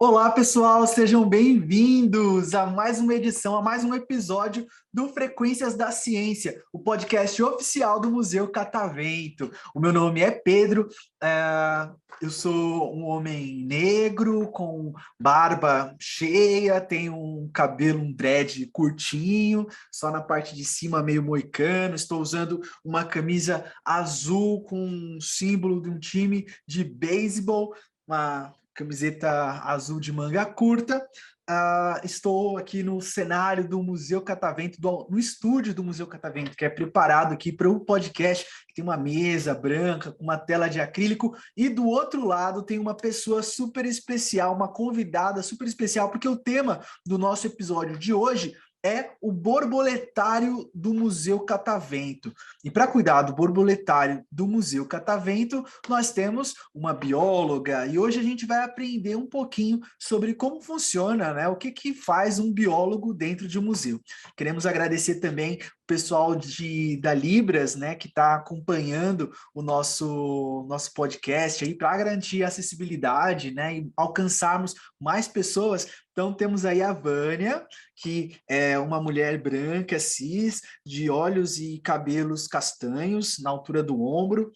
Olá, pessoal, sejam bem-vindos a mais uma edição, a mais um episódio do Frequências da Ciência, o podcast oficial do Museu Catavento. O meu nome é Pedro, eu sou um homem negro, com barba cheia, tenho um cabelo, um dread curtinho, só na parte de cima meio moicano, estou usando uma camisa azul com um símbolo de um time de beisebol, uma camiseta azul de manga curta. Estou aqui no cenário do Museu Catavento, no estúdio do Museu Catavento, que é preparado aqui para o podcast. Tem uma mesa branca com uma tela de acrílico e do outro lado tem uma pessoa super especial, uma convidada super especial, porque o tema do nosso episódio de hoje é o borboletário do Museu Catavento. E para cuidar do borboletário do Museu Catavento, nós temos uma bióloga e hoje a gente vai aprender um pouquinho sobre como funciona, né? O que faz um biólogo dentro de um museu. Queremos agradecer também o pessoal da Libras, né, que está acompanhando o nosso podcast aí para garantir a acessibilidade, né, e alcançarmos mais pessoas. Então temos aí a Vânia, que é uma mulher branca, cis, de olhos e cabelos castanhos, na altura do ombro,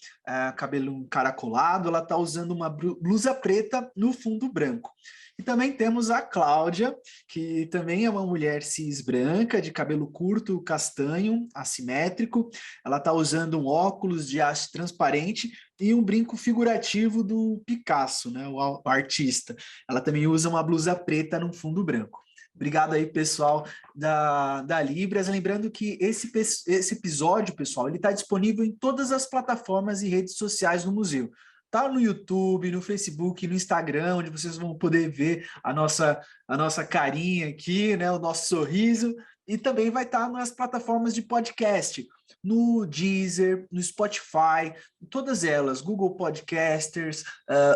cabelo encaracolado. Ela está usando uma blusa preta no fundo branco. E também temos a Cláudia, que também é uma mulher cis branca, de cabelo curto, castanho, assimétrico. Ela está usando um óculos de haste transparente e um brinco figurativo do Picasso, né, o artista. Ela também usa uma blusa preta no fundo branco. Obrigado aí, pessoal da Libras. Lembrando que esse episódio, pessoal, ele está disponível em todas as plataformas e redes sociais do museu. Tá no YouTube, no Facebook, no Instagram, onde vocês vão poder ver a nossa carinha aqui, né, o nosso sorriso, e também vai estar nas plataformas de podcast, no Deezer, no Spotify, todas elas, Google Podcasters,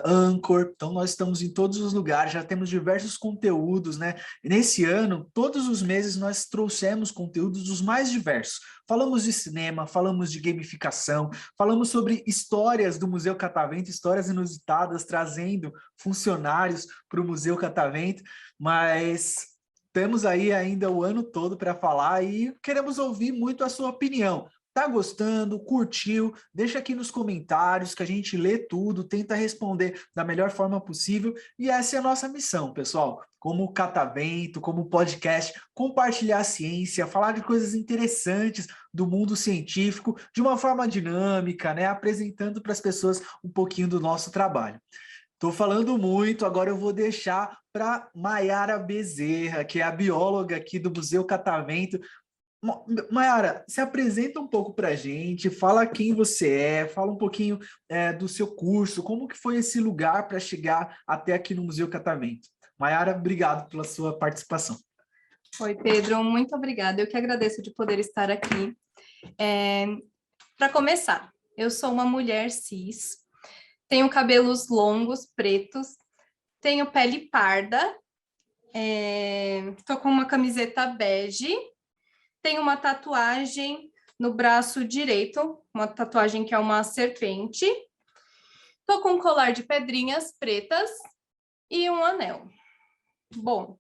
Anchor. Então nós estamos em todos os lugares, já temos diversos conteúdos, né? Nesse ano, todos os meses nós trouxemos conteúdos dos mais diversos. Falamos de cinema, falamos de gamificação, falamos sobre histórias do Museu Catavento, histórias inusitadas, trazendo funcionários para o Museu Catavento, mas temos aí ainda o ano todo para falar e queremos ouvir muito a sua opinião. Tá gostando? Curtiu? Deixa aqui nos comentários que a gente lê tudo, tenta responder da melhor forma possível. E essa é a nossa missão, pessoal. Como Catavento, como podcast, compartilhar a ciência, falar de coisas interessantes do mundo científico de uma forma dinâmica, né? Apresentando para as pessoas um pouquinho do nosso trabalho. Estou falando muito, agora eu vou deixar para Maiara Bezerra, que é a bióloga aqui do Museu Catavento. Maiara, se apresenta um pouco para a gente, fala quem você é, fala um pouquinho do seu curso, como que foi esse lugar para chegar até aqui no Museu Catavento. Maiara, obrigado pela sua participação. Oi, Pedro, muito obrigada. Eu que agradeço de poder estar aqui. Para começar, eu sou uma mulher cis, tenho cabelos longos, pretos, tenho pele parda, estou com uma camiseta bege, tenho uma tatuagem no braço direito, uma tatuagem que é uma serpente, estou com um colar de pedrinhas pretas e um anel. Bom,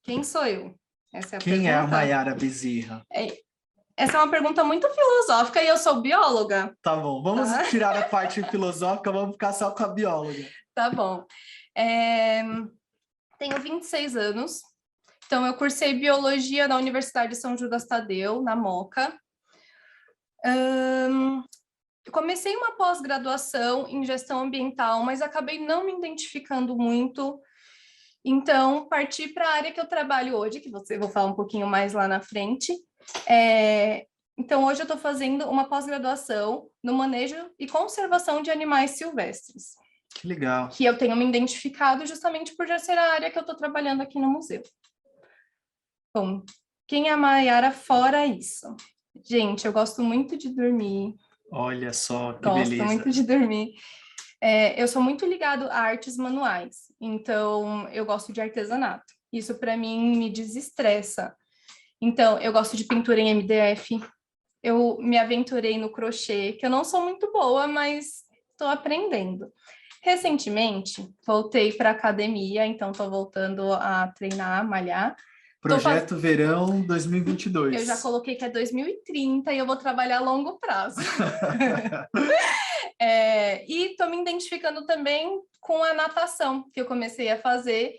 quem sou eu? Essa é a Quem pergunta. é a Maiara Bezerra? Essa é uma pergunta muito filosófica e eu sou bióloga. Tá bom, vamos tirar a parte filosófica, vamos ficar só com a bióloga. Tá bom. Tenho 26 anos, então eu cursei biologia na Universidade de São Judas Tadeu, na Moca. Eu comecei uma pós-graduação em gestão ambiental, mas acabei não me identificando muito. Então, parti para a área que eu trabalho hoje, que vou falar um pouquinho mais lá na frente. Então, hoje eu estou fazendo uma pós-graduação no manejo e conservação de animais silvestres. Que legal. Que eu tenho me identificado justamente por já ser a área que eu estou trabalhando aqui no museu. Bom, quem é a Maiara fora isso? Gente, eu gosto muito de dormir. Olha só, que beleza. beleza. Gosto muito de dormir. Eu sou muito ligado a artes manuais, então eu gosto de artesanato. Isso para mim me desestressa. Então, eu gosto de pintura em MDF, eu me aventurei no crochê, que eu não sou muito boa, mas estou aprendendo. Recentemente, voltei para a academia, então estou voltando a treinar, malhar. Projeto Verão 2022. Eu já coloquei que é 2030 e eu vou trabalhar a longo prazo. E estou me identificando também com a natação, que eu comecei a fazer.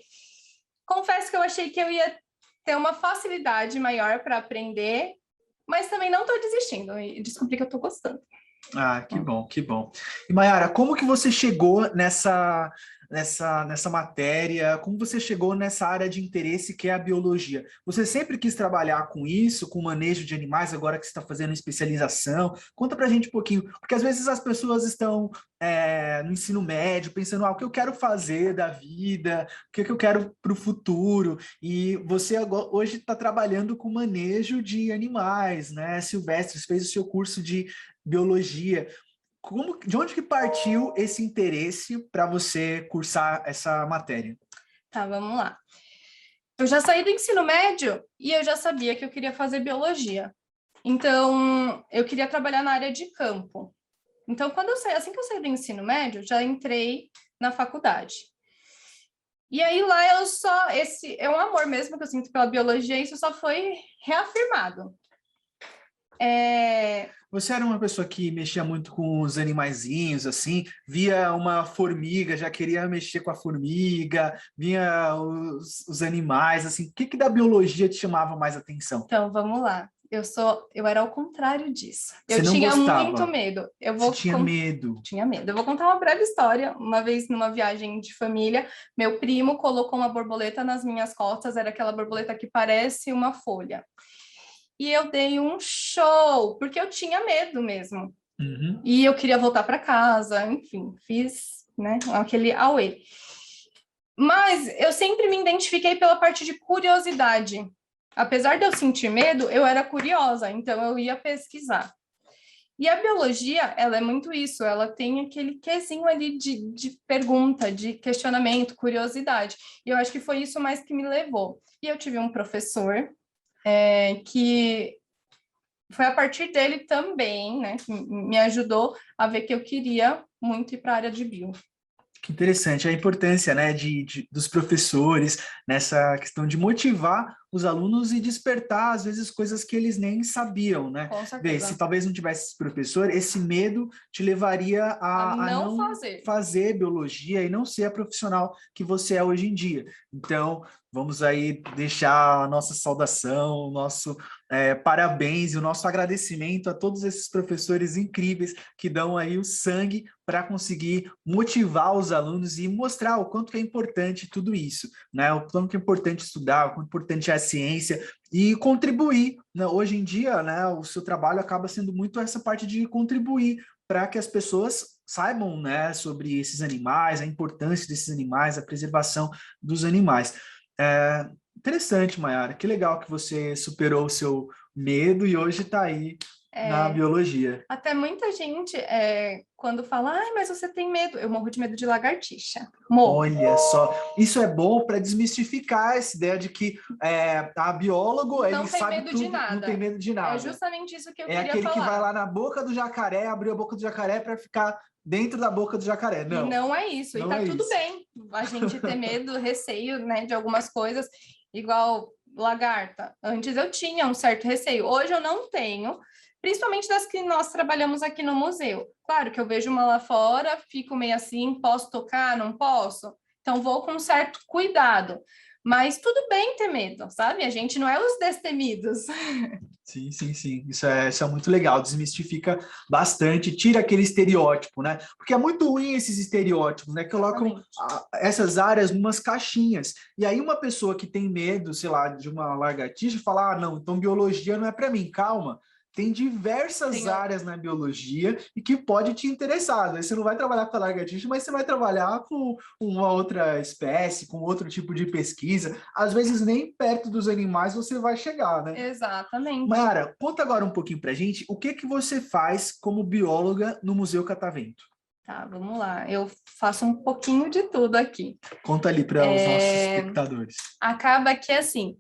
Confesso que eu achei que eu ia ter uma facilidade maior para aprender, mas também não estou desistindo. E descobri que eu estou gostando. Ah, que bom, que bom. E Mayara, como que você chegou nessa matéria? Como você chegou nessa área de interesse que é a biologia? Você sempre quis trabalhar com isso, com manejo de animais, agora que você está fazendo especialização? Conta pra gente um pouquinho, porque às vezes as pessoas estão no ensino médio pensando, o que eu quero fazer da vida, o que eu quero para o futuro, e você agora, hoje está trabalhando com manejo de animais, né? Silvestres, fez o seu curso de biologia. De onde que partiu esse interesse para você cursar essa matéria? Tá, vamos lá. Eu já saí do ensino médio e eu já sabia que eu queria fazer biologia. Então, eu queria trabalhar na área de campo. Então, assim que eu saí do ensino médio, já entrei na faculdade. E aí lá esse é um amor mesmo que eu sinto pela biologia, e isso só foi reafirmado. Você era uma pessoa que mexia muito com os animaizinhos, assim, via uma formiga, já queria mexer com a formiga, via os animais, assim, o que da biologia te chamava mais atenção? Então, vamos lá. Eu era ao contrário disso. Você Eu não tinha gostava? muito medo. Você tinha medo? Tinha medo. Eu vou contar uma breve história. Uma vez, numa viagem de família, meu primo colocou uma borboleta nas minhas costas, era aquela borboleta que parece uma folha. E eu dei um show, porque eu tinha medo mesmo. Uhum. E eu queria voltar para casa, enfim, fiz, né, aquele auê. Mas eu sempre me identifiquei pela parte de curiosidade. Apesar de eu sentir medo, eu era curiosa, então eu ia pesquisar. E a biologia, ela é muito isso, ela tem aquele quesinho ali de pergunta, de questionamento, curiosidade. E eu acho que foi isso mais que me levou. E eu tive um professor que foi a partir dele também, né, que me ajudou a ver que eu queria muito ir para a área de bio. Que interessante a importância, né, dos professores nessa questão de motivar os alunos e despertar, às vezes, coisas que eles nem sabiam, né? Com certeza. Bem, se talvez não tivesse esse professor, esse medo te levaria a não fazer biologia e não ser a profissional que você é hoje em dia. Então, vamos aí deixar a nossa saudação, o nosso parabéns e o nosso agradecimento a todos esses professores incríveis que dão aí o sangue para conseguir motivar os alunos e mostrar o quanto que é importante tudo isso, né? O quanto que é importante estudar, o quanto é importante é a ciência e contribuir, né? Hoje em dia, né, o seu trabalho acaba sendo muito essa parte de contribuir para que as pessoas saibam, né, sobre esses animais, a importância desses animais, a preservação dos animais. Interessante, Mayara, que legal que você superou o seu medo e hoje está aí na biologia. Até muita gente, quando fala, mas você tem medo, eu morro de medo de lagartixa. Morro. Olha só, isso é bom para desmistificar essa ideia de que a biólogo, ele sabe tudo, não tem medo de nada. É justamente isso que eu queria falar. É aquele que vai lá na boca do jacaré, abrir a boca do jacaré para ficar dentro da boca do jacaré. Não, e não é isso, e tá tudo bem a gente ter medo, receio, né, de algumas coisas, igual lagarta. Antes eu tinha um certo receio, hoje eu não tenho, principalmente das que nós trabalhamos aqui no museu. Claro que eu vejo uma lá fora, fico meio assim, posso tocar, não posso? Então vou com um certo cuidado. Mas tudo bem ter medo, sabe? A gente não é os destemidos. Sim, sim, sim. Isso é muito legal, desmistifica bastante, tira aquele estereótipo, né? Porque é muito ruim esses estereótipos, né? Colocam essas áreas em umas caixinhas. E aí uma pessoa que tem medo, sei lá, de uma lagartixa, fala, não, então biologia não é para mim. Calma. Tem diversas áreas na biologia e que pode te interessar. Você não vai trabalhar com a lagartixa, mas você vai trabalhar com uma outra espécie, com outro tipo de pesquisa. Às vezes nem perto dos animais você vai chegar, né? Exatamente. Mayara, conta agora um pouquinho pra gente o que você faz como bióloga no Museu Catavento. Tá, vamos lá. Eu faço um pouquinho de tudo aqui. Conta ali para os nossos espectadores. Acaba que, assim,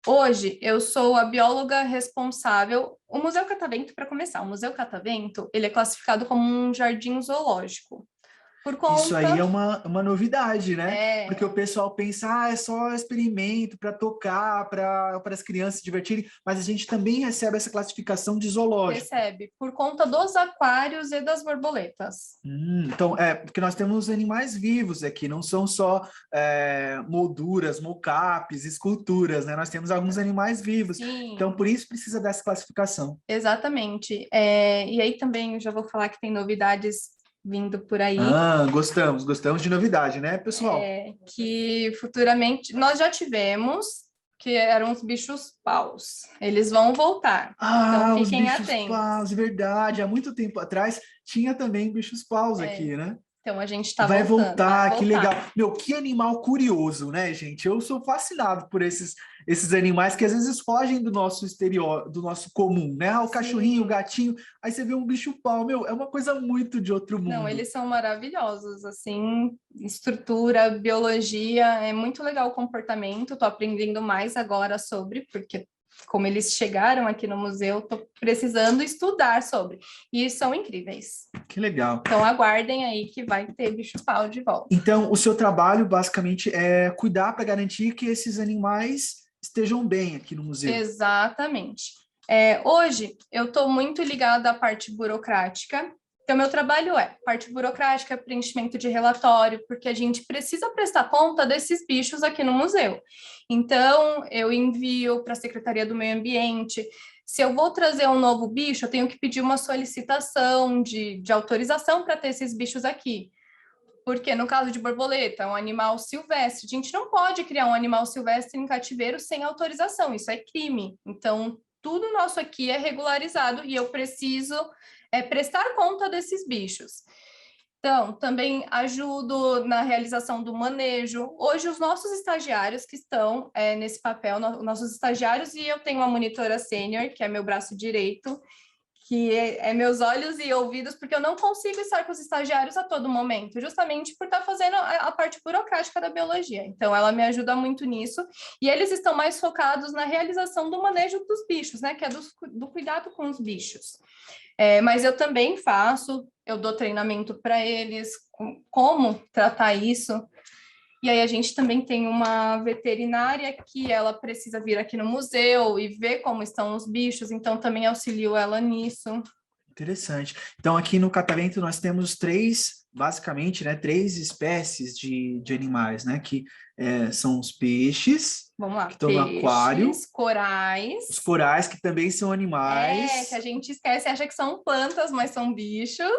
hoje, eu sou a bióloga responsável. O Museu Catavento, para começar, o Museu Catavento, ele é classificado como um jardim zoológico. Por conta... Isso aí é uma novidade, né? É, Porque o pessoal pensa, é só experimento para tocar, para as crianças se divertirem, mas a gente também recebe essa classificação de zoológico. recebe. Por conta dos aquários e das borboletas. Então, porque nós temos animais vivos aqui, não são só molduras, mockups, esculturas, né? Nós temos alguns animais vivos. Sim. Então, por isso precisa dessa classificação. Exatamente. E aí também eu já vou falar que tem novidades vindo por aí. Gostamos de novidade, né, pessoal? Que futuramente nós já tivemos, que eram os bichos paus. Eles vão voltar. Então Os fiquem bichos atentos. paus, verdade. Há muito tempo atrás tinha também bichos paus aqui, né? Então a gente está Vai voltando. voltar, que legal. Meu, que animal curioso, né, gente? Eu sou fascinado por esses animais que às vezes fogem do nosso exterior, do nosso comum, né? O cachorrinho, o gatinho, aí você vê um bicho pau, meu, é uma coisa muito de outro mundo. Não, eles são maravilhosos, assim, estrutura, biologia, é muito legal o comportamento, tô aprendendo mais agora sobre, porque como eles chegaram aqui no museu, tô precisando estudar sobre, e são incríveis. Que legal. Então aguardem aí que vai ter bicho-pau de volta. Então, o seu trabalho basicamente é cuidar para garantir que esses animais estejam bem aqui no museu. Exatamente. Hoje eu estou muito ligada à parte burocrática. Então, meu trabalho é parte burocrática, preenchimento de relatório, porque a gente precisa prestar conta desses bichos aqui no museu. Então, eu envio para a Secretaria do Meio Ambiente. Se eu vou trazer um novo bicho, eu tenho que pedir uma solicitação de autorização para ter esses bichos aqui. Porque no caso de borboleta, é um animal silvestre. A gente não pode criar um animal silvestre em cativeiro sem autorização, isso é crime. Então, tudo nosso aqui é regularizado e eu preciso prestar conta desses bichos. Então, também ajudo na realização do manejo. Hoje, os nossos estagiários que estão nesse papel, nossos estagiários, e eu tenho uma monitora sênior, que é meu braço direito, que é meus olhos e ouvidos, porque eu não consigo estar com os estagiários a todo momento, justamente por estar fazendo a parte burocrática da biologia. Então, ela me ajuda muito nisso, e eles estão mais focados na realização do manejo dos bichos, né, que é do cuidado com os bichos. Mas eu também eu dou treinamento para eles, como tratar isso. E aí a gente também tem uma veterinária que ela precisa vir aqui no museu e ver como estão os bichos, então também auxilio ela nisso. Interessante. Então, aqui no Catavento nós temos basicamente, né, três espécies de animais, né, que são os peixes, Vamos lá, que estão no aquário, corais. Os corais, que também são animais. Que a gente esquece, acha que são plantas, mas são bichos.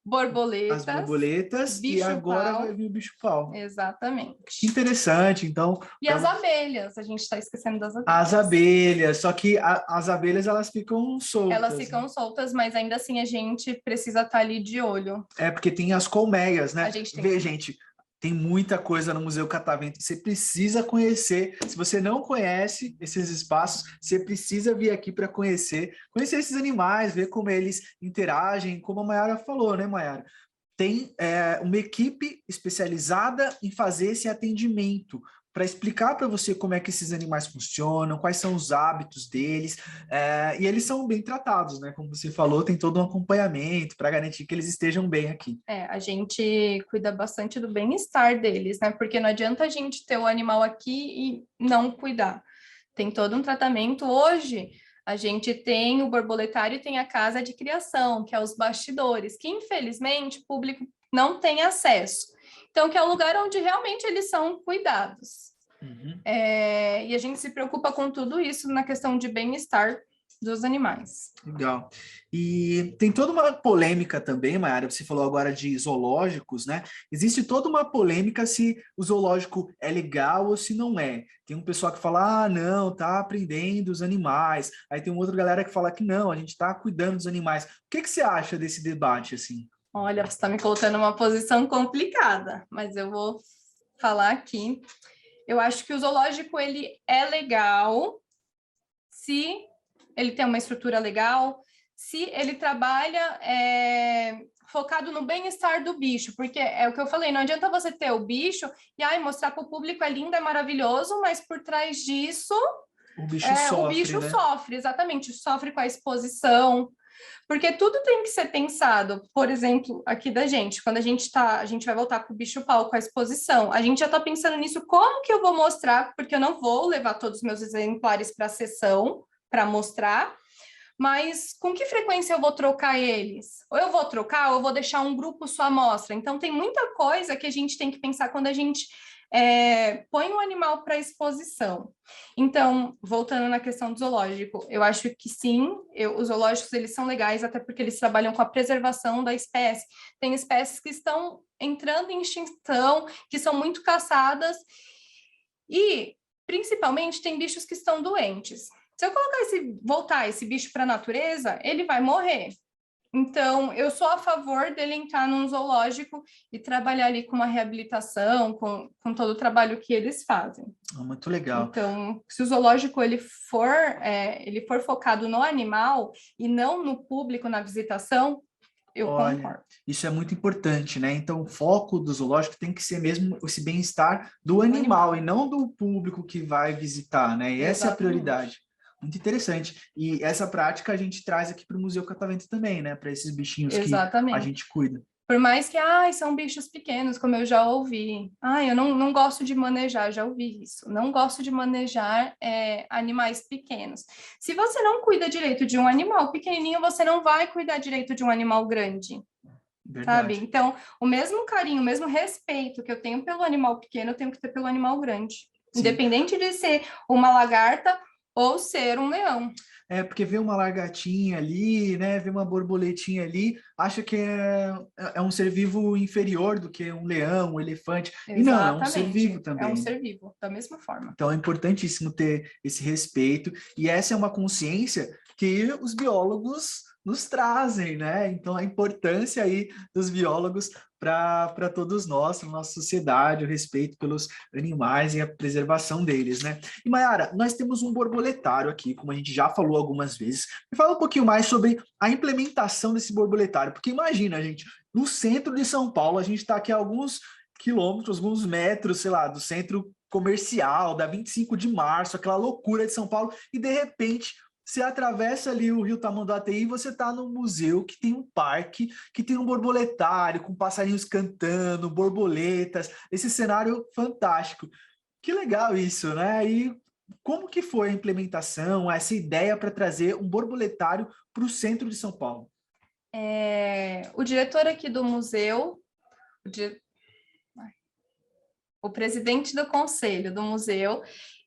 Borboletas. As borboletas e agora vai vir o bicho-pau. Exatamente. Que interessante, então. E as abelhas, a gente está esquecendo das abelhas. As abelhas, só que as abelhas elas ficam soltas. Elas ficam soltas, mas ainda assim a gente precisa estar ali de olho. Porque tem as colmeias, né? A gente tem... Vê, gente, tem muita coisa no Museu Catavento que você precisa conhecer. Se você não conhece esses espaços, você precisa vir aqui para conhecer esses animais, ver como eles interagem, como a Mayara falou, né, Mayara? Tem uma equipe especializada em fazer esse atendimento, para explicar para você como é que esses animais funcionam, quais são os hábitos deles, e eles são bem tratados, né? Como você falou, tem todo um acompanhamento para garantir que eles estejam bem aqui. A gente cuida bastante do bem-estar deles, né? Porque não adianta a gente ter o animal aqui e não cuidar. Tem todo um tratamento. Hoje, a gente tem o borboletário e tem a casa de criação, que é os bastidores, que infelizmente o público não tem acesso. Então, que é o lugar onde realmente eles são cuidados. Uhum. E a gente se preocupa com tudo isso na questão de bem-estar dos animais. Legal. E tem toda uma polêmica também, Mayara, você falou agora de zoológicos, né? Existe toda uma polêmica se o zoológico é legal ou se não é. Tem um pessoal que fala, não, tá aprendendo os animais. Aí tem uma outra galera que fala que não, a gente tá cuidando dos animais. O que você acha desse debate, assim? Olha, você está me colocando numa posição complicada, mas eu vou falar aqui. Eu acho que o zoológico, ele é legal se ele tem uma estrutura legal, se ele trabalha focado no bem-estar do bicho, porque é o que eu falei, não adianta você ter o bicho e mostrar para o público é lindo, é maravilhoso, mas por trás disso o bicho sofre, o bicho né? sofre, exatamente, sofre com a exposição. Porque tudo tem que ser pensado. Por exemplo, aqui da gente, quando a gente vai voltar com o bicho-pau, com a exposição, a gente já está pensando nisso, como que eu vou mostrar, porque eu não vou levar todos os meus exemplares para a sessão para mostrar, mas com que frequência eu vou trocar eles? Ou eu vou trocar, ou eu vou deixar um grupo só amostra. Então, tem muita coisa que a gente tem que pensar quando a gente põe um animal para exposição. Então, voltando na questão do zoológico, eu acho que sim, os zoológicos eles são legais, até porque eles trabalham com a preservação da espécie. Tem espécies que estão entrando em extinção, que são muito caçadas, e, principalmente, tem bichos que estão doentes. Se eu voltar esse bicho para a natureza, ele vai morrer. Então, eu sou a favor dele entrar num zoológico e trabalhar ali com uma reabilitação, com todo o trabalho que eles fazem. Muito legal. Então, se o zoológico ele for focado no animal e não no público, na visitação, eu concordo. Isso é muito importante, né? Então, o foco do zoológico tem que ser mesmo esse bem-estar do animal e não do público que vai visitar, né? E essa é a prioridade. Muito interessante. E essa prática a gente traz aqui para o Museu Catavento também, né? Para esses bichinhos que a gente cuida. Por mais que, são bichos pequenos, como eu já ouvi. Eu não gosto de manejar, já ouvi isso. Não gosto de manejar animais pequenos. Se você não cuida direito de um animal pequenininho, você não vai cuidar direito de um animal grande. Verdade. Sabe? Então, o mesmo carinho, o mesmo respeito que eu tenho pelo animal pequeno, eu tenho que ter pelo animal grande. Sim. Independente de ser uma lagarta ou ser um leão. Porque vê uma lagartinha ali, né? Vê uma borboletinha ali, acha que é um ser vivo inferior do que um leão, um elefante. Exatamente. E não, é um ser vivo também. É um ser vivo, da mesma forma. Então é importantíssimo ter esse respeito, e essa é uma consciência que os biólogos nos trazem, né? Então a importância aí dos biólogos para todos nós, na nossa sociedade, o respeito pelos animais e a preservação deles, né? E Mayara, nós temos um borboletário aqui, como a gente já falou algumas vezes. Me fala um pouquinho mais sobre a implementação desse borboletário, porque imagina, gente, no centro de São Paulo, a gente está aqui a alguns quilômetros, alguns metros, sei lá, do centro comercial, da 25 de março, aquela loucura de São Paulo, e de repente você atravessa ali o Rio Tamanduateí e você está num museu que tem um parque, que tem um borboletário com passarinhos cantando, borboletas, esse cenário fantástico. Que legal isso, né? E como que foi a implementação, essa ideia para trazer um borboletário para o centro de São Paulo? O diretor aqui do museu, o presidente do conselho do museu,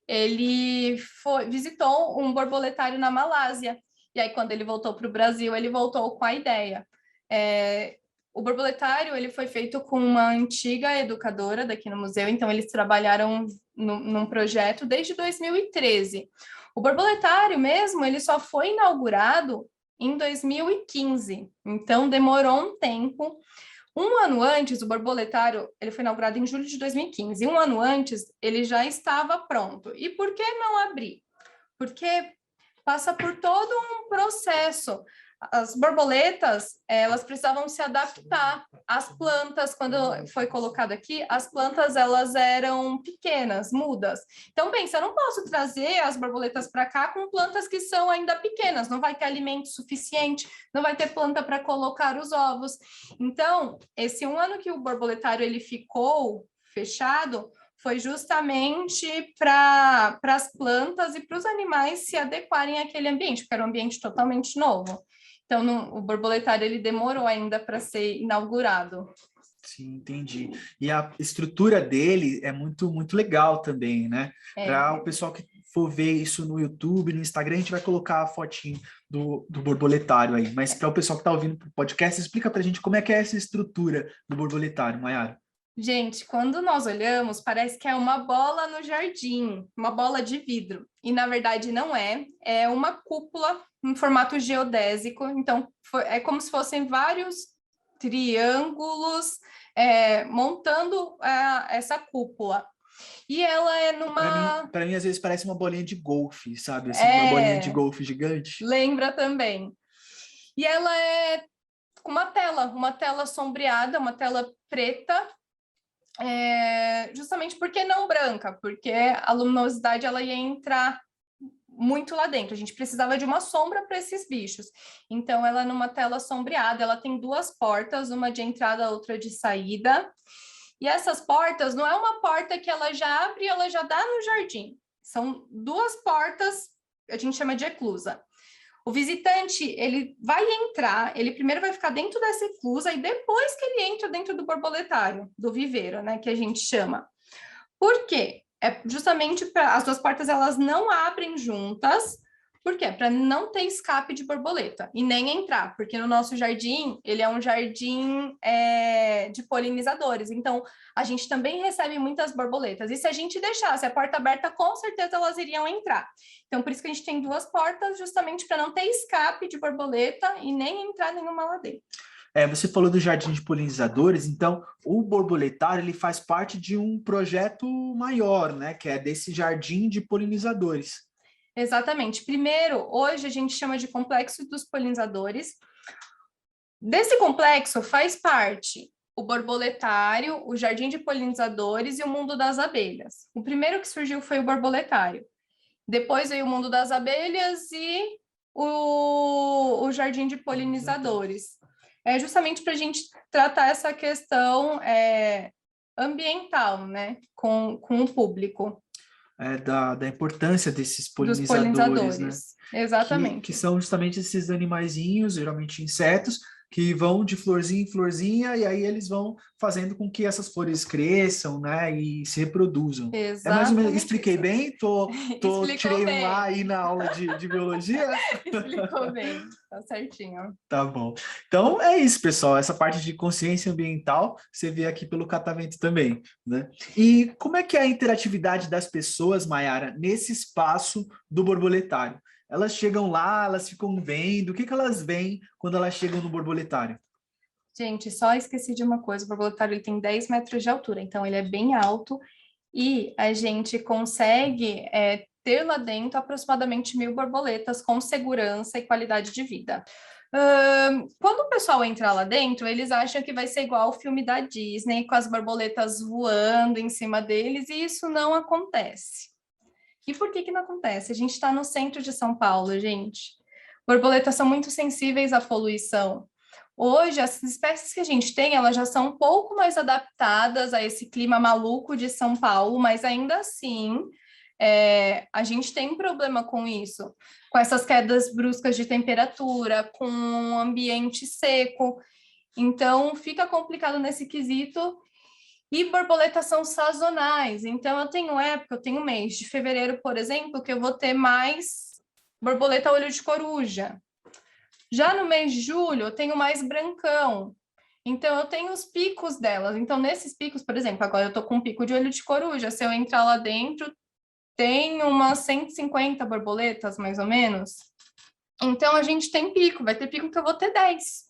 ele visitou um borboletário na Malásia. E aí, quando ele voltou para o Brasil, ele voltou com a ideia. O borboletário ele foi feito com uma antiga educadora daqui no museu, então eles trabalharam num projeto desde 2013. O borboletário mesmo, ele só foi inaugurado em 2015, então demorou um tempo. Um ano antes, o borboletário ele foi inaugurado em julho de 2015. Um ano antes, ele já estava pronto. E por que não abrir? Porque passa por todo um processo. As borboletas, elas precisavam se adaptar. As plantas, quando foi colocado aqui, as plantas, elas eram pequenas, mudas. Então, pensa, eu não posso trazer as borboletas para cá com plantas que são ainda pequenas, não vai ter alimento suficiente, não vai ter planta para colocar os ovos. Então, esse um ano que o borboletário ele ficou fechado, foi justamente para as plantas e para os animais se adequarem àquele ambiente, porque era um ambiente totalmente novo. Então, o borboletário ele demorou ainda para ser inaugurado. Sim, entendi. E a estrutura dele é muito, muito legal também, né? Para o pessoal que for ver isso no YouTube, no Instagram, a gente vai colocar a fotinho do borboletário aí. Mas para o pessoal que está ouvindo o podcast, explica para a gente como é que é essa estrutura do borboletário, Mayara. Gente, quando nós olhamos, parece que é uma bola no jardim, uma bola de vidro. E, na verdade, não é. É uma cúpula em formato geodésico. Então, é como se fossem vários triângulos montando essa cúpula. E ela é numa... Para mim, às vezes, parece uma bolinha de golfe, sabe? Assim, uma bolinha de golfe gigante. Lembra também. E ela é com uma tela sombreada, uma tela preta, justamente porque não branca, porque a luminosidade ela ia entrar muito lá dentro. A gente precisava de uma sombra para esses bichos. Então, ela é numa tela sombreada, ela tem 2 portas, uma de entrada, outra de saída. E essas portas não é uma porta que ela já abre e ela já dá no jardim. São 2 portas, a gente chama de eclusa. O visitante, ele vai entrar, ele primeiro vai ficar dentro dessa eclusa e depois que ele entra dentro do borboletário, do viveiro, né, que a gente chama. Por quê? É justamente para as 2 portas elas não abrem juntas. Por quê? Para não ter escape de borboleta e nem entrar, porque no nosso jardim, ele é um jardim de polinizadores, então a gente também recebe muitas borboletas, e se a gente deixasse a porta aberta, com certeza elas iriam entrar. Então, por isso que a gente tem 2 portas, justamente para não ter escape de borboleta e nem entrar nenhuma lá dentro. Você falou do jardim de polinizadores, então o borboletário ele faz parte de um projeto maior, né? Que é desse jardim de polinizadores. Exatamente. Primeiro, hoje a gente chama de complexo dos polinizadores. Desse complexo faz parte o borboletário, o jardim de polinizadores e o mundo das abelhas. O primeiro que surgiu foi o borboletário. Depois veio o mundo das abelhas e o jardim de polinizadores. É justamente para a gente tratar essa questão ambiental, né, com o público. Da importância desses Dos polinizadores, né? Exatamente. Que são justamente esses animaizinhos, geralmente insetos, que vão de florzinha em florzinha, e aí eles vão fazendo com que essas flores cresçam, né, e se reproduzam. Exatamente. É mais ou menos, expliquei bem? Tirei bem. Um A aí na aula de biologia? Explicou bem, tá certinho. Tá bom. Então é isso, pessoal. Essa parte de consciência ambiental você vê aqui pelo catavento também, né? E como é que é a interatividade das pessoas, Mayara, nesse espaço do borboletário? Elas chegam lá, elas ficam vendo, o que elas veem quando elas chegam no borboletário? Gente, só esqueci de uma coisa, o borboletário ele tem 10 metros de altura, então ele é bem alto e a gente consegue ter lá dentro aproximadamente 1.000 borboletas com segurança e qualidade de vida. Quando o pessoal entra lá dentro, eles acham que vai ser igual ao filme da Disney, com as borboletas voando em cima deles, e isso não acontece. E por que não acontece? A gente está no centro de São Paulo, gente. Borboletas são muito sensíveis à poluição. Hoje, as espécies que a gente tem, elas já são um pouco mais adaptadas a esse clima maluco de São Paulo, mas ainda assim, a gente tem um problema com isso, com essas quedas bruscas de temperatura, com um ambiente seco. Então, fica complicado nesse quesito. E borboletas são sazonais, então eu tenho mês de fevereiro, por exemplo, que eu vou ter mais borboleta olho de coruja. Já no mês de julho, eu tenho mais brancão. Então, eu tenho os picos delas. Então, nesses picos, por exemplo, agora eu estou com um pico de olho de coruja. Se eu entrar lá dentro, tem umas 150 borboletas, mais ou menos. Então, a gente tem pico. Vai ter pico que eu vou ter 10.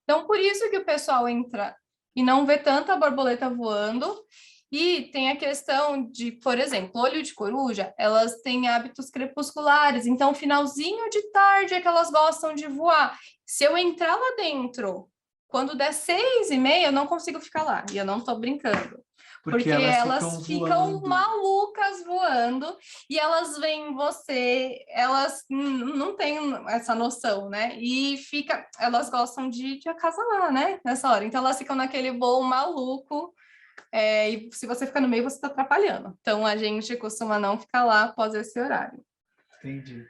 Então, por isso que o pessoal entra e não vê tanta borboleta voando. E tem a questão de, por exemplo, olho de coruja, elas têm hábitos crepusculares, então finalzinho de tarde é que elas gostam de voar. Se eu entrar lá dentro, quando der 6h30, eu não consigo ficar lá, e eu não estou brincando. Porque elas ficam malucas voando e elas veem você, elas não têm essa noção, né? E elas gostam de acasalar, né? Nessa hora. Então elas ficam naquele voo maluco. E se você ficar no meio, você está atrapalhando. Então a gente costuma não ficar lá após esse horário. Entendi.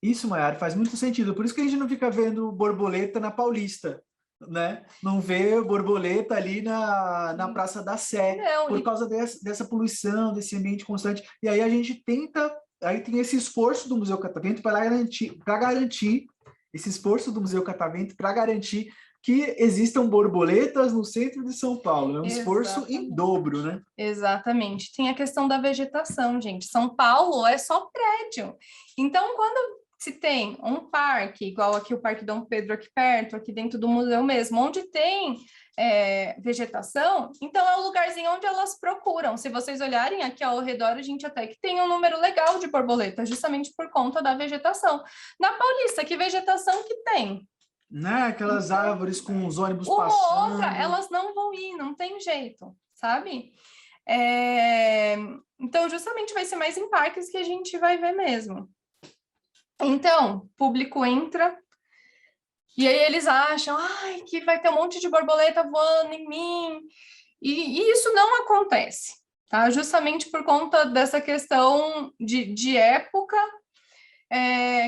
Isso, Mayara, faz muito sentido. Por isso que a gente não fica vendo borboleta na Paulista, né? Não vê borboleta ali na Praça da Sé, por causa dessa poluição, desse ambiente constante. E aí a gente tenta, aí tem esse esforço do Museu Catavento para garantir esse esforço do Museu Catavento para garantir que existam borboletas no centro de São Paulo. É um esforço em dobro, né? Exatamente. Tem a questão da vegetação, gente. São Paulo é só prédio. Então, quando se tem um parque, igual aqui o Parque Dom Pedro aqui perto, aqui dentro do museu mesmo, onde tem vegetação, então é o lugarzinho onde elas procuram. Se vocês olharem aqui ao redor, a gente até que tem um número legal de borboletas, justamente por conta da vegetação. Na Paulista, que vegetação que tem? Né? Aquelas árvores com os ônibus passando. Uma outra, elas não vão ir, não tem jeito, sabe? Então, justamente vai ser mais em parques que a gente vai ver mesmo. Então, o público entra e aí eles acham que vai ter um monte de borboleta voando em mim. E isso não acontece, tá? Justamente por conta dessa questão de época,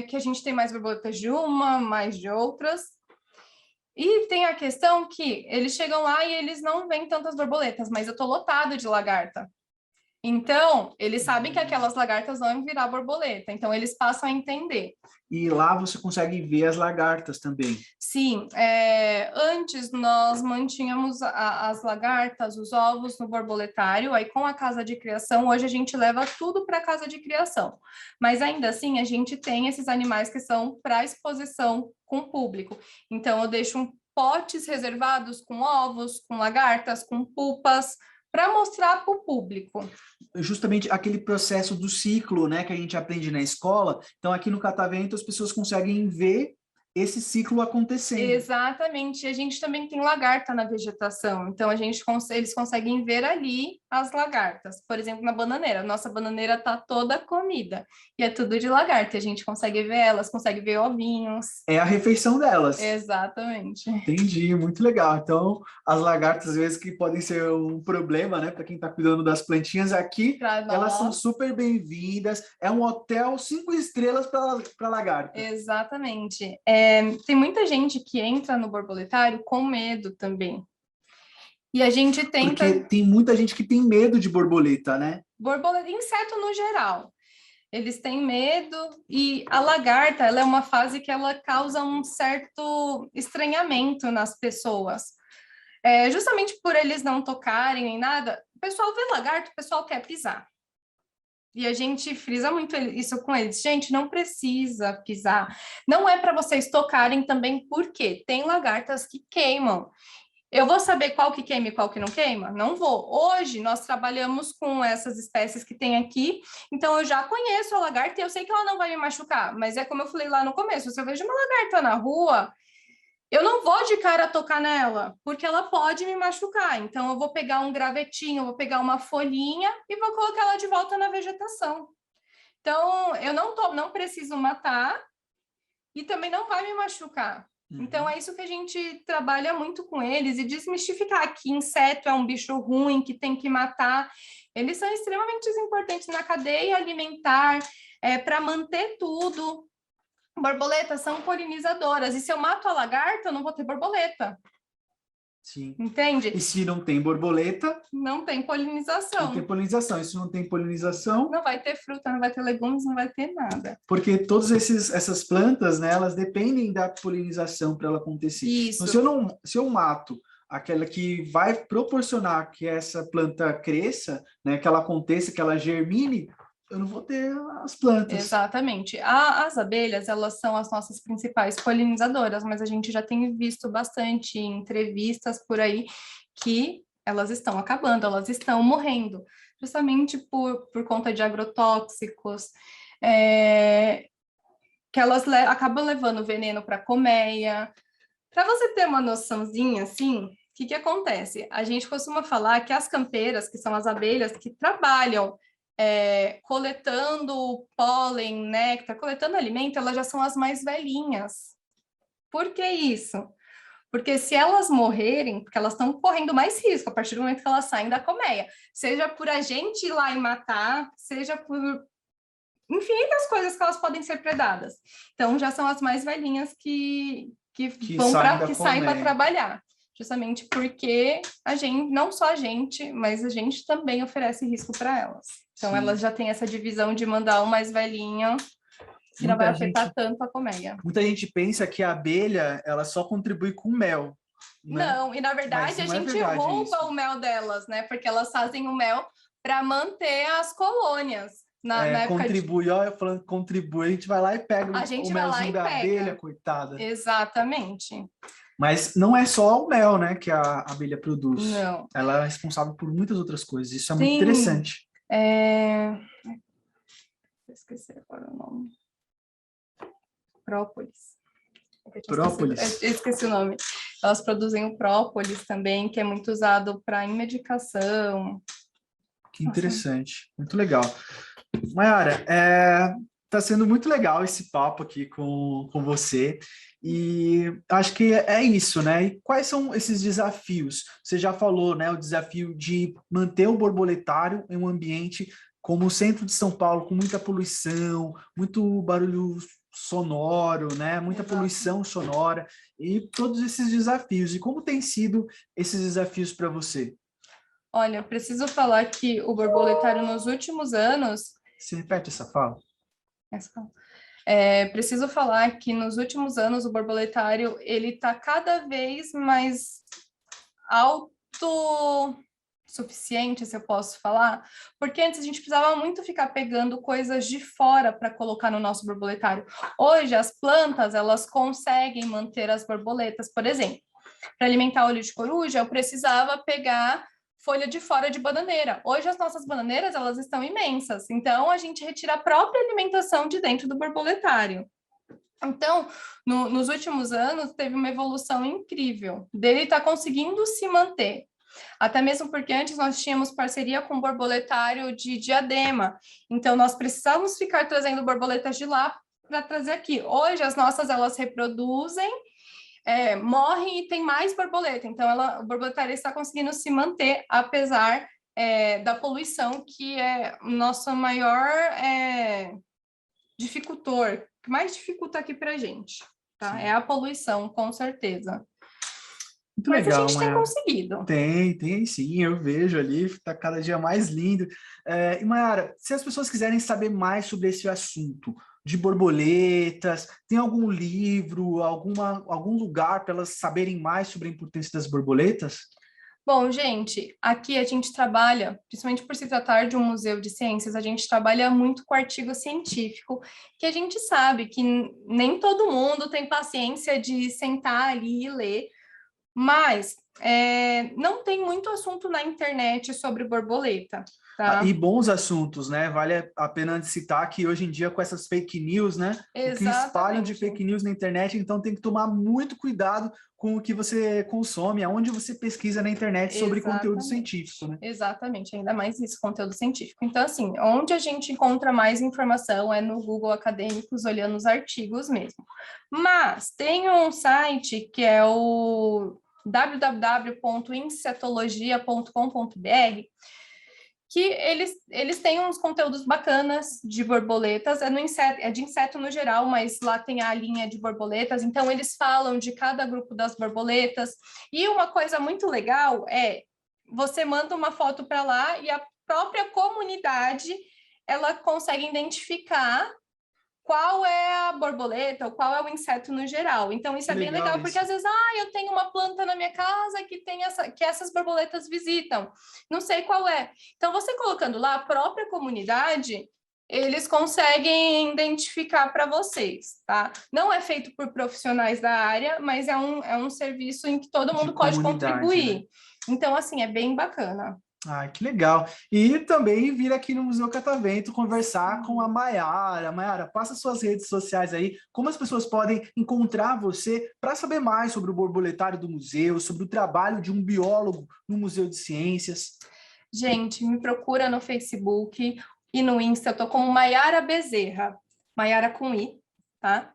que a gente tem mais borboletas de uma, mais de outras. E tem a questão que eles chegam lá e eles não veem tantas borboletas, mas eu tô lotado de lagarta. Então, eles sabem que aquelas lagartas vão virar borboleta, então eles passam a entender. E lá você consegue ver as lagartas também. Sim, antes nós mantínhamos as lagartas, os ovos no borboletário, aí com a casa de criação, hoje a gente leva tudo para a casa de criação. Mas ainda assim, a gente tem esses animais que são para exposição com o público. Então, eu deixo potes reservados com ovos, com lagartas, com pupas, para mostrar para o público. Justamente aquele processo do ciclo, né, que a gente aprende na escola. Então, aqui no Catavento, as pessoas conseguem ver esse ciclo acontecendo. Exatamente. E a gente também tem lagarta na vegetação. Então, eles conseguem ver ali as lagartas. Por exemplo, na bananeira. Nossa bananeira está toda comida. E é tudo de lagarta. A gente consegue ver elas, consegue ver ovinhos. É a refeição delas. Exatamente. Entendi, muito legal. Então, as lagartas, às vezes, que podem ser um problema, né, para quem está cuidando das plantinhas aqui, elas são super bem-vindas. É um hotel 5 estrelas para lagarta. Exatamente. Tem muita gente que entra no borboletário com medo também. E a gente tenta... Porque tem muita gente que tem medo de borboleta, né? Borboleta, inseto no geral. Eles têm medo e a lagarta, ela é uma fase que ela causa um certo estranhamento nas pessoas. Justamente por eles não tocarem nem nada, o pessoal vê lagarto, o pessoal quer pisar. E a gente frisa muito isso com eles. Gente, não precisa pisar. Não é para vocês tocarem também, porque tem lagartas que queimam. Eu vou saber qual que queima e qual que não queima? Não vou. Hoje, nós trabalhamos com essas espécies que tem aqui, então eu já conheço a lagarta e eu sei que ela não vai me machucar, mas é como eu falei lá no começo, se eu vejo uma lagarta na rua, eu não vou de cara tocar nela, porque ela pode me machucar. Então, eu vou pegar um gravetinho, eu vou pegar uma folhinha e vou colocar ela de volta na vegetação. Então, eu não preciso matar e também não vai me machucar. Então, é isso que a gente trabalha muito com eles e desmistificar que inseto é um bicho ruim, que tem que matar. Eles são extremamente importantes na cadeia alimentar, para manter tudo. Borboletas são polinizadoras. E se eu mato a lagarta, eu não vou ter borboleta. Sim. Entende? E se não tem borboleta... Não tem polinização. Não tem polinização. E se não tem polinização... Não vai ter fruta, não vai ter legumes, não vai ter nada. Porque todas essas plantas, né, elas dependem da polinização para ela acontecer. Isso. Então, se eu mato aquela que vai proporcionar que essa planta cresça, né, que ela aconteça, que ela germine, eu não vou ter as plantas. Exatamente. As abelhas, elas são as nossas principais polinizadoras, mas a gente já tem visto bastante em entrevistas por aí que elas estão acabando, elas estão morrendo, justamente por conta de agrotóxicos, que elas acabam levando veneno para a colmeia. Para você ter uma noçãozinha, assim, o que acontece? A gente costuma falar que as campeiras, que são as abelhas que trabalham coletando pólen, néctar, coletando alimento, elas já são as mais velhinhas. Por que isso? Porque se elas morrerem, porque elas estão correndo mais risco a partir do momento que elas saem da colmeia, seja por a gente ir lá e matar, seja por infinitas coisas que elas podem ser predadas. Então, já são as mais velhinhas que saem para trabalhar. Justamente porque a gente, não só a gente, mas a gente também oferece risco para elas. Então, elas já têm essa divisão de mandar o mais velhinho, que não vai afetar tanto a colmeia. Muita gente pensa que a abelha, ela só contribui com mel. Né? Não, e na verdade a gente rouba o mel delas, né? Porque elas fazem o mel para manter as colônias. Na contribui, olha, falando contribui, a gente vai lá e pega o melzinho da abelha, coitada. Exatamente. Mas não é só o mel, né, que a abelha produz. Não. Ela é responsável por muitas outras coisas. Isso é muito interessante. Esqueci agora o nome. Própolis. Própolis? Eu esqueci o nome. Elas produzem o própolis também, que é muito usado em medicação. Que interessante, muito legal. Mayara, tá sendo muito legal esse papo aqui com você, e acho que é isso, né? E quais são esses desafios? Você já falou, né? O desafio de manter o borboletário em um ambiente como o centro de São Paulo, com muita poluição, muito barulho sonoro, né? Muita Exato. poluição sonora, e todos esses desafios. E como tem sido esses desafios para você? Olha, eu preciso falar que o borboletário nos últimos anos... Você repete essa fala? Preciso falar que nos últimos anos o borboletário ele está cada vez mais autossuficiente, se eu posso falar, porque antes a gente precisava muito ficar pegando coisas de fora para colocar no nosso borboletário. Hoje as plantas elas conseguem manter as borboletas, por exemplo, para alimentar olho de coruja eu precisava pegar folha de fora de bananeira. Hoje as nossas bananeiras elas estão imensas, então a gente retira a própria alimentação de dentro do borboletário. Então, nos últimos anos teve uma evolução incrível dele estar conseguindo se manter. Até mesmo porque antes nós tínhamos parceria com o borboletário de Diadema, então nós precisávamos ficar trazendo borboletas de lá para trazer aqui. Hoje as nossas elas reproduzem, morrem e tem mais borboleta, então o borboletário está conseguindo se manter, apesar da poluição, que é o nosso maior dificultor, que mais dificulta aqui para a gente, tá? Sim. É a poluição, com certeza. Muito Mas legal, a gente tem conseguido. Tem sim, eu vejo ali, está cada dia mais lindo. E Mayara, se as pessoas quiserem saber mais sobre esse assunto de borboletas, tem algum livro, algum lugar para elas saberem mais sobre a importância das borboletas? Bom, gente, aqui a gente trabalha, principalmente por se tratar de um museu de ciências, a gente trabalha muito com artigo científico, que a gente sabe que nem todo mundo tem paciência de sentar ali e ler, mas não tem muito assunto na internet sobre borboleta. Tá? E bons assuntos, né? Vale a pena citar que hoje em dia com essas fake news, né? Exatamente. O que espalham de fake news na internet, então tem que tomar muito cuidado com o que você consome, aonde você pesquisa na internet sobre conteúdo científico, né? Exatamente, ainda mais isso, conteúdo científico. Então, assim, onde a gente encontra mais informação é no Google Acadêmicos, olhando os artigos mesmo. Mas tem um site que é o www.insetologia.com.br, que eles têm uns conteúdos bacanas de borboletas, é de inseto no geral, mas lá tem a linha de borboletas, então eles falam de cada grupo das borboletas, e uma coisa muito legal você manda uma foto para lá e a própria comunidade, ela consegue identificar qual é a borboleta ou qual é o inseto no geral. Então, isso é bem legal, porque às vezes, eu tenho uma planta na minha casa que essas borboletas visitam. Não sei qual é. Então, você colocando lá, a própria comunidade, eles conseguem identificar para vocês, tá? Não é feito por profissionais da área, mas é um serviço em que todo mundo pode contribuir. Né? Então, assim, é bem bacana. Que legal. E também vir aqui no Museu Catavento conversar com a Mayara. Mayara, passa suas redes sociais aí, como as pessoas podem encontrar você para saber mais sobre o borboletário do museu, sobre o trabalho de um biólogo no Museu de Ciências. Gente, me procura no Facebook e no Insta, eu tô como Mayara Bezerra, Mayara com I, tá?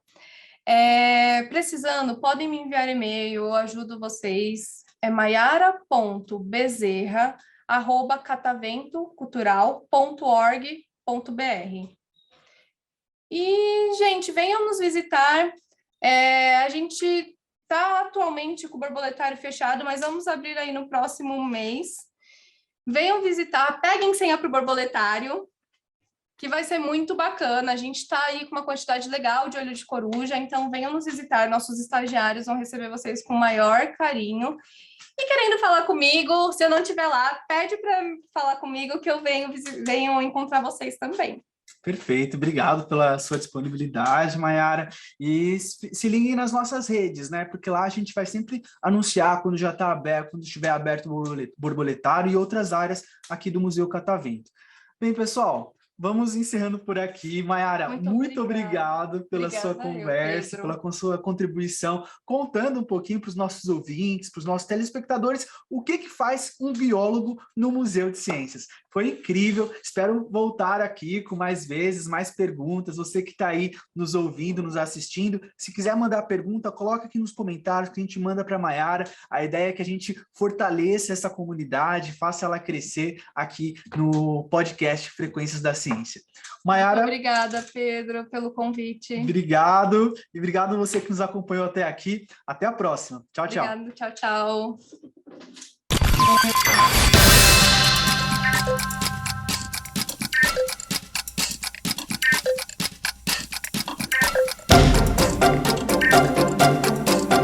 Precisando, podem me enviar e-mail, eu ajudo vocês. É maiara.bezerra@cataventocultural.org.br. E, gente, venham nos visitar. A gente está atualmente com o borboletário fechado, mas vamos abrir aí no próximo mês. Venham visitar, peguem senha para o borboletário, que vai ser muito bacana. A gente está aí com uma quantidade legal de olho de coruja, então venham nos visitar. Nossos estagiários vão receber vocês com o maior carinho. E querendo falar comigo, se eu não estiver lá, pede para falar comigo que eu venho encontrar vocês também. Perfeito, obrigado pela sua disponibilidade, Mayara. E se liguem nas nossas redes, né? Porque lá a gente vai sempre anunciar quando já está aberto, quando estiver aberto o borboletário e outras áreas aqui do Museu Catavento. Bem, pessoal, vamos encerrando por aqui. Mayara, muito obrigado pela sua conversa, pela sua contribuição, contando um pouquinho para os nossos ouvintes, para os nossos telespectadores, o que faz um biólogo no Museu de Ciências. Foi incrível, espero voltar aqui com mais vezes, mais perguntas. Você que está aí nos ouvindo, nos assistindo, se quiser mandar pergunta, coloca aqui nos comentários que a gente manda para a Mayara. A ideia é que a gente fortaleça essa comunidade, faça ela crescer aqui no podcast Frequências da Ciência. Mayara, muito obrigada, Pedro, pelo convite. Obrigado, e obrigado você que nos acompanhou até aqui. Até a próxima. Tchau, tchau. Obrigado, tchau, tchau.